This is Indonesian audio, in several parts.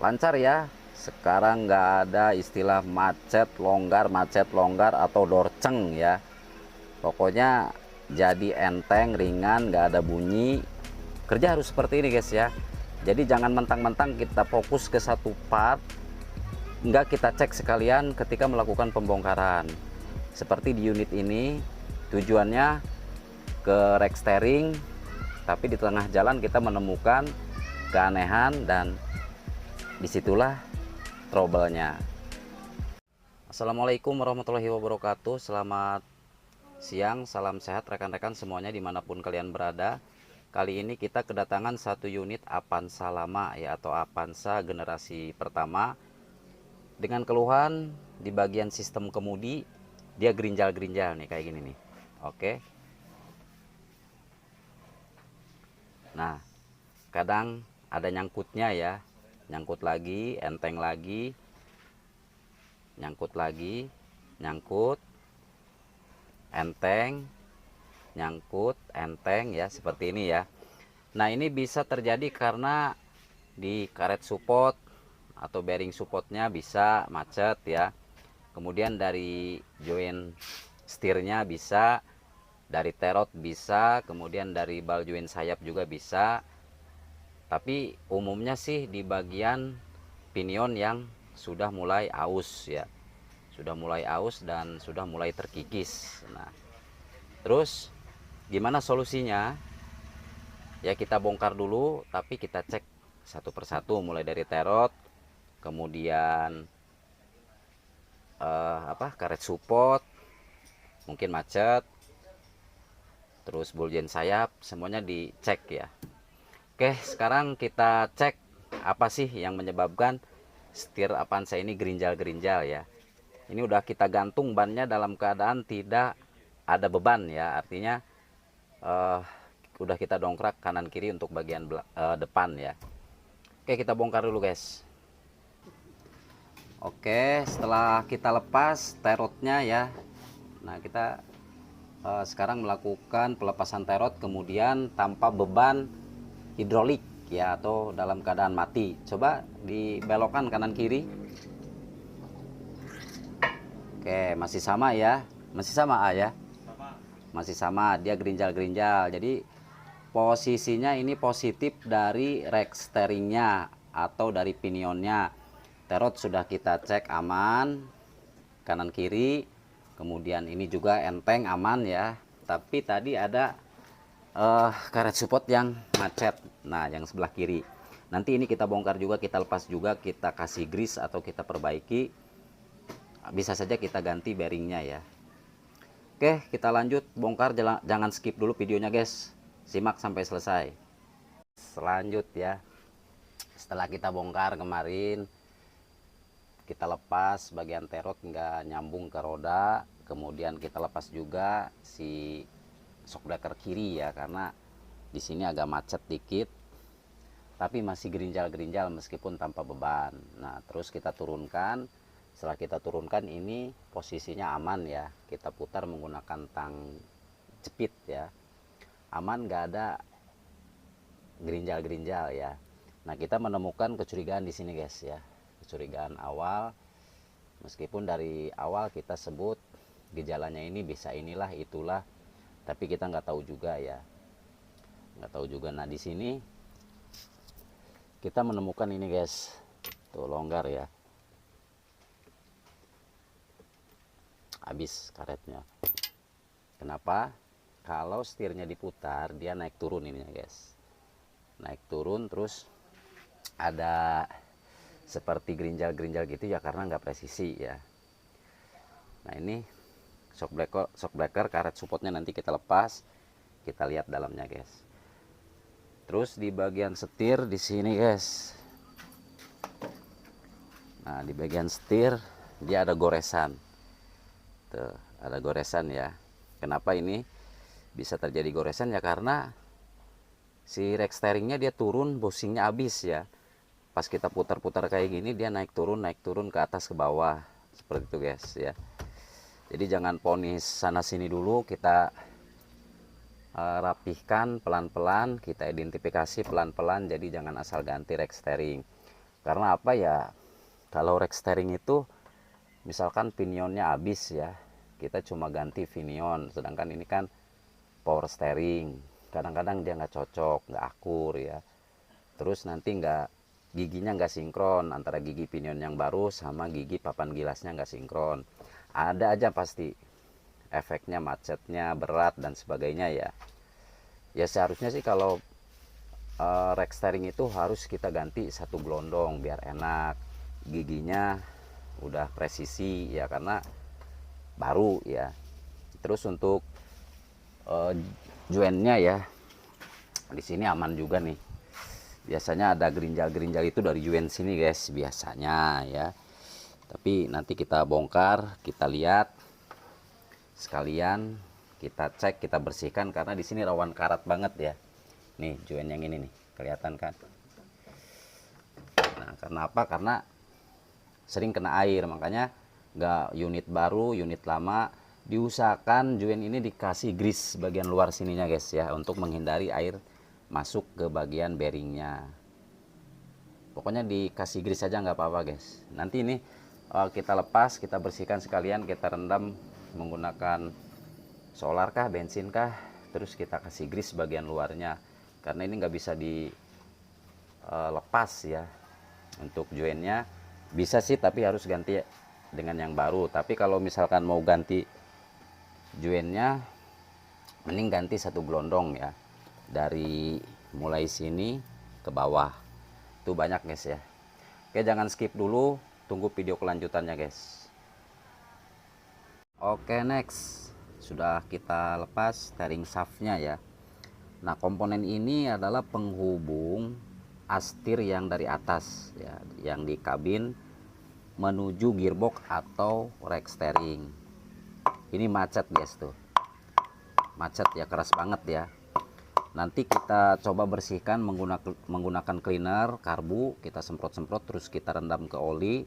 lancar ya. Sekarang nggak ada istilah macet longgar atau dorceng ya. Pokoknya jadi enteng, ringan, nggak ada bunyi. Kerja harus seperti ini guys ya. Jadi jangan mentang-mentang kita fokus ke satu part, nggak kita cek sekalian ketika melakukan pembongkaran. Seperti di unit ini, tujuannya ke rack steering, tapi di tengah jalan kita menemukan keanehan dan disitulah trouble-nya. Assalamualaikum warahmatullahi wabarakatuh. Selamat siang, salam sehat rekan-rekan semuanya dimanapun kalian berada. Kali ini kita kedatangan satu unit Avanza lama ya, atau Avanza generasi pertama, dengan keluhan di bagian sistem kemudi dia gerinjal-gerinjal nih kayak gini nih. Oke. Nah, kadang ada nyangkutnya ya, nyangkut lagi, enteng lagi, nyangkut lagi, nyangkut, enteng, nyangkut, enteng ya, seperti ini ya. Nah, ini bisa terjadi karena di karet support atau bearing supportnya bisa macet ya. Kemudian dari join setirnya bisa, dari terot bisa, kemudian dari bal join sayap juga bisa. Tapi umumnya sih di bagian pinion yang sudah mulai aus ya, sudah mulai aus dan sudah mulai terkikis. Nah, terus gimana solusinya? Ya kita bongkar dulu, tapi kita cek satu persatu, mulai dari terot, kemudian karet support mungkin macet, terus bulgen sayap, semuanya dicek ya. Oke, sekarang kita cek apa sih yang menyebabkan setir Avanza ini gerinjal-gerinjal ya. Ini udah kita gantung bannya dalam keadaan tidak ada beban ya, artinya udah kita dongkrak kanan kiri untuk bagian depan ya. Oke, kita bongkar dulu guys. Oke, setelah kita lepas terotnya ya, nah kita sekarang melakukan pelepasan terot, kemudian tanpa beban hidrolik ya, atau dalam keadaan mati. Coba dibelokkan kanan kiri. Oke, masih sama ya, masih sama ya, masih sama, dia gerinjal-gerinjal. Jadi posisinya ini positif dari rack steeringnya atau dari pinionnya. Terot sudah kita cek aman kanan kiri, kemudian ini juga enteng aman ya, tapi tadi ada karet support yang macet, nah yang sebelah kiri. Nanti ini kita bongkar juga, kita lepas juga, kita kasih grease atau kita perbaiki, bisa saja kita ganti bearingnya ya. Oke, kita lanjut bongkar, jangan skip dulu videonya guys, simak sampai selesai. Selanjut ya, setelah kita bongkar kemarin, kita lepas bagian terot nggak nyambung ke roda, kemudian kita lepas juga si shockbreaker kiri ya, karena di sini agak macet dikit tapi masih gerinjal-gerinjal meskipun tanpa beban. Nah, terus kita turunkan. Setelah kita turunkan, ini posisinya aman ya, kita putar menggunakan tang jepit ya, aman, nggak ada gerinjal-gerinjal ya. Nah, kita menemukan kecurigaan di sini guys ya, kecurigaan awal, meskipun dari awal kita sebut gejalanya ini bisa inilah itulah, tapi kita nggak tahu juga ya, nggak tahu juga. Nah, di sini kita menemukan ini guys, tuh longgar ya, habis karetnya. Kenapa? Kalau setirnya diputar dia naik turun ininya guys, naik turun, terus ada seperti gerinjal-gerinjal gitu ya, karena nggak presisi ya. Nah, ini shockbreaker karet supportnya nanti kita lepas, kita lihat dalamnya guys. Terus di bagian setir di sini guys, nah di bagian setir dia ada goresan, tuh ada goresan ya. Kenapa ini bisa terjadi goresan ya, karena si rack steeringnya dia turun, bushingnya habis ya. Pas kita putar-putar kayak gini dia naik turun ke atas ke bawah seperti itu guys ya. Jadi jangan ponis sana sini dulu, kita rapihkan pelan-pelan, kita identifikasi pelan-pelan. Jadi jangan asal ganti rack steering. Karena apa ya, kalau rack steering itu misalkan pinionnya habis ya, kita cuma ganti pinion, sedangkan ini kan power steering, kadang-kadang dia nggak cocok, nggak akur ya, terus nanti giginya nggak sinkron antara gigi pinion yang baru sama gigi papan gilasnya nggak sinkron, ada aja pasti efeknya, macetnya berat dan sebagainya ya. Ya seharusnya sih kalau rack steering itu harus kita ganti satu gelondong biar enak, giginya udah presisi ya, karena baru ya. Terus untuk jointnya ya, di sini aman juga nih. Biasanya ada gerinjal-gerinjal itu dari joint sini guys biasanya ya. Tapi nanti kita bongkar, kita lihat sekalian, kita cek, kita bersihkan karena di sini rawan karat banget ya. Nih joint yang ini nih, kelihatan kan? Nah, karena apa? Karena sering kena air, makanya nggak unit baru, unit lama diusahakan joint ini dikasih grease bagian luar sininya guys ya, untuk menghindari air masuk ke bagian bearingnya. Pokoknya dikasih grease aja nggak apa-apa guys. Nanti ini kita lepas, kita bersihkan sekalian, kita rendam menggunakan solar kah, bensin kah, terus kita kasih grease bagian luarnya, karena ini nggak bisa dilepas ya. Untuk jointnya bisa sih, tapi harus ganti dengan yang baru. Tapi kalau misalkan mau ganti jointnya, mending ganti satu gelondong ya, dari mulai sini ke bawah. Itu banyak guys ya. Oke, jangan skip dulu, tunggu video kelanjutannya guys. Oke, next sudah kita lepas steering shaftnya ya. Nah, komponen ini adalah penghubung astir yang dari atas ya, yang di kabin menuju gearbox atau rack steering. Ini macet guys tuh, macet ya, keras banget ya. Nanti kita coba bersihkan menggunakan cleaner karbu, kita semprot-semprot, terus kita rendam ke oli.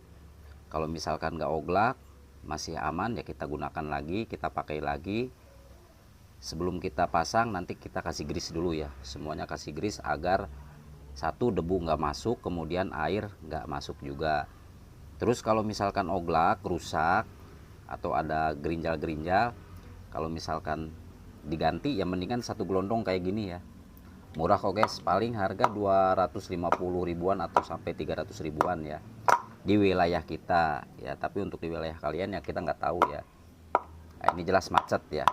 Kalau misalkan nggak oglak, masih aman ya, kita gunakan lagi, kita pakai lagi. Sebelum kita pasang, nanti kita kasih grease dulu ya, semuanya kasih grease agar satu, debu nggak masuk, kemudian air nggak masuk juga. Terus kalau misalkan oglak, rusak, atau ada gerinjal-gerinjal, kalau misalkan diganti ya mendingan satu gelondong kayak gini ya. Murah kok guys, paling harga 250 ribuan atau sampai 300 ribuan ya di wilayah kita ya. Tapi untuk di wilayah kalian ya kita nggak tahu ya. Nah, ini jelas macet ya.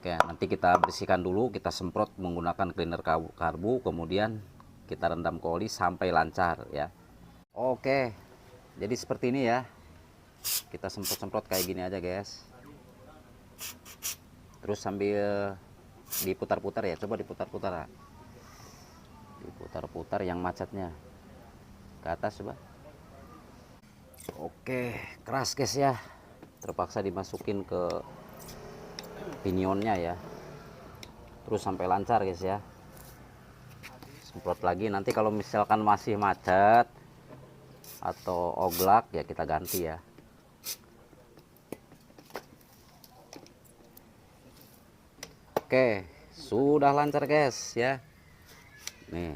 Oke, nanti kita bersihkan dulu, kita semprot menggunakan cleaner karbu, kemudian kita rendam ke oli sampai lancar ya. Oke, jadi seperti ini ya, kita semprot-semprot kayak gini aja guys, terus sambil diputar-putar ya, coba diputar-putar ya. Diputar-putar yang macetnya ke atas coba. Oke, keras guys ya, terpaksa dimasukin ke pinionnya ya, terus sampai lancar guys ya. Semprot lagi, nanti kalau misalkan masih macet atau oglak ya kita ganti ya. Oke, sudah lancar guys ya. Nih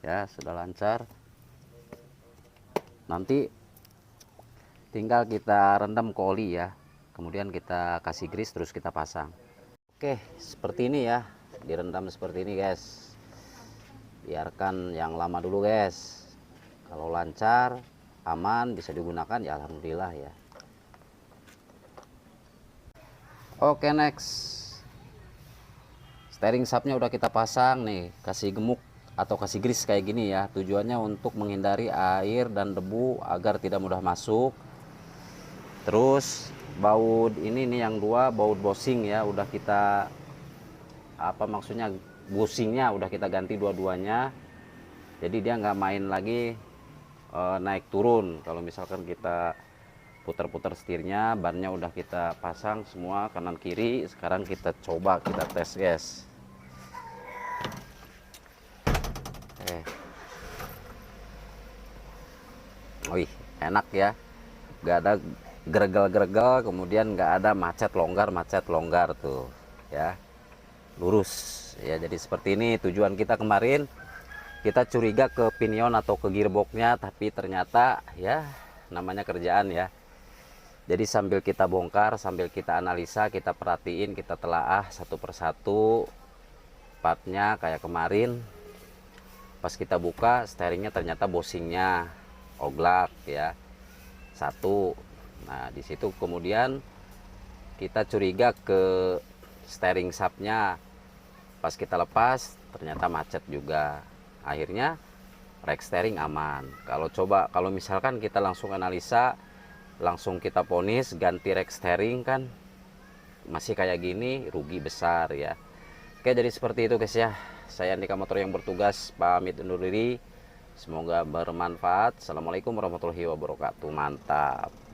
ya, sudah lancar. Nanti tinggal kita rendam ke oli ya, kemudian kita kasih grease, terus kita pasang. Oke, seperti ini ya, direndam seperti ini guys. Biarkan yang lama dulu guys. Kalau lancar, aman, bisa digunakan ya alhamdulillah ya. Oke, next. Steering shaftnya udah kita pasang nih, kasih gemuk atau kasih grease kayak gini ya. Tujuannya untuk menghindari air dan debu agar tidak mudah masuk. Terus baut ini nih yang dua, baut bosing ya, udah kita maksudnya bushingnya udah kita ganti dua-duanya. Jadi dia nggak main lagi naik turun. Kalau misalkan kita putar-putar setirnya, bannya udah kita pasang semua kanan kiri. Sekarang kita coba, kita tes guys. Wih, enak ya, nggak ada geregel-geregel, kemudian nggak ada macet longgar tuh ya, lurus ya. Jadi seperti ini tujuan kita kemarin, kita curiga ke pinion atau ke gearboxnya, tapi ternyata ya namanya kerjaan ya. Jadi sambil kita bongkar, sambil kita analisa, kita perhatiin, kita telaah satu persatu partnya. Kayak kemarin pas kita buka steeringnya ternyata bosingnya oglak ya satu. Nah di situ kemudian kita curiga ke steering subnya, pas kita lepas ternyata macet juga. Akhirnya rack steering aman. Kalau misalkan kita langsung analisa, langsung kita ponis ganti rack steering, kan masih kayak gini, rugi besar ya. Oke, jadi seperti itu guys ya. Saya Andika Motor yang bertugas pamit undur diri. Semoga bermanfaat. Assalamualaikum warahmatullahi wabarakatuh. Mantap.